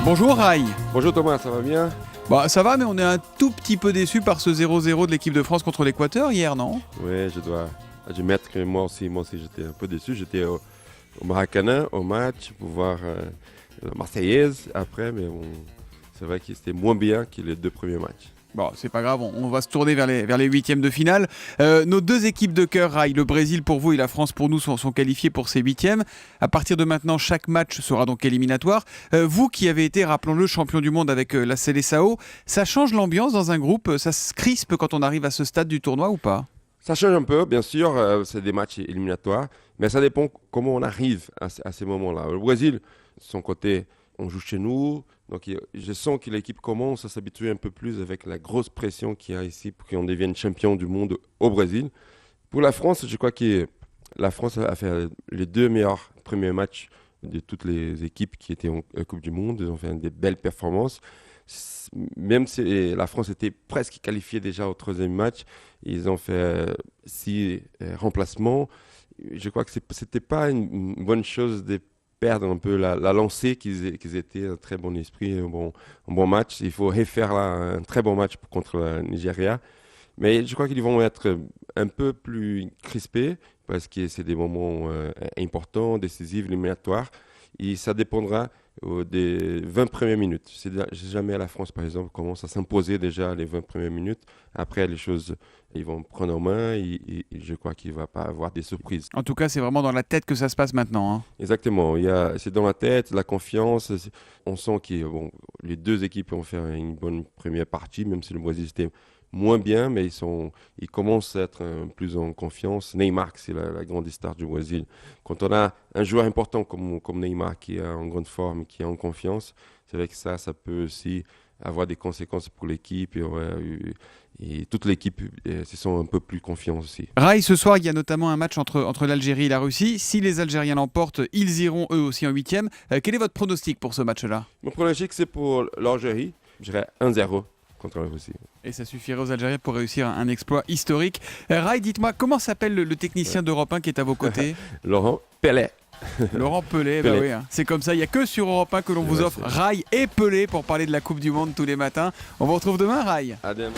Bonjour Rai. Bonjour Thomas, ça va bien? Bah ça va, mais on est un tout petit peu déçu par ce 0-0 de l'équipe de France contre l'Équateur hier, non? Oui, je dois admettre que moi aussi j'étais un peu déçu. J'étais au Maracanã, au match, pour voir la Marseillaise après, mais bon, c'est vrai que c'était moins bien que les deux premiers matchs. Bon, c'est pas grave, on va se tourner vers les huitièmes de finale. Nos deux équipes de cœur, Rai, le Brésil pour vous et la France pour nous sont qualifiés pour ces huitièmes. À partir de maintenant, chaque match sera donc éliminatoire. Vous qui avez été, rappelons-le, champion du monde avec la Seleção, ça change l'ambiance dans un groupe? Ça se crispe quand on arrive à ce stade du tournoi ou pas? Ça change un peu, bien sûr, c'est des matchs éliminatoires, mais ça dépend comment on arrive à ces moments-là. Le Brésil, de son côté, on joue chez nous, donc je sens que l'équipe commence à s'habituer un peu plus avec la grosse pression qu'il y a ici pour qu'on devienne champion du monde au Brésil. Pour la France, je crois que la France a fait les deux meilleurs premiers matchs de toutes les équipes qui étaient en Coupe du Monde. Ils ont fait des belles performances. Même si la France était presque qualifiée déjà au troisième match, ils ont fait 6 remplacements. Je crois que c'était pas une bonne chose de perdre un peu la lancée qu'ils étaient un très bon esprit, un bon match. Il faut refaire là un très bon match contre le Nigeria. Mais je crois qu'ils vont être un peu plus crispés parce que c'est des moments importants, décisifs, éliminatoires. Et ça dépendra des 20 premières minutes. Si jamais la France, par exemple, commence à s'imposer déjà les 20 premières minutes, après les choses, ils vont prendre en main et je crois qu'il ne va pas avoir des surprises. En tout cas, c'est vraiment dans la tête que ça se passe maintenant, hein. Exactement. C'est dans la tête, la confiance. On sent que les deux équipes ont fait une bonne première partie, même si le Brésil était moins bien, mais ils commencent à être plus en confiance. Neymar, c'est la grande star du Brésil. Quand on a un joueur important comme Neymar qui est en grande forme, qui est en confiance, c'est vrai que ça peut aussi avoir des conséquences pour l'équipe et toute l'équipe se sent un peu plus confiante aussi. Rai, ce soir, il y a notamment un match entre l'Algérie et la Russie. Si les Algériens l'emportent, ils iront eux aussi en huitième. Quel est votre pronostic pour ce match-là? Mon pronostic, c'est pour l'Algérie. Je dirais 1-0 contre la Russie. Et ça suffirait aux Algériens pour réussir un exploit historique. Rai, dites-moi, comment s'appelle le technicien d'Europe 1 qui est à vos côtés? Laurent Pelé. Laurent Pelé, bah oui, hein. C'est comme ça, il n'y a que sur Europe 1 que l'on vous offre Rai et Pelé pour parler de la Coupe du Monde tous les matins. On vous retrouve demain, Rai. À demain.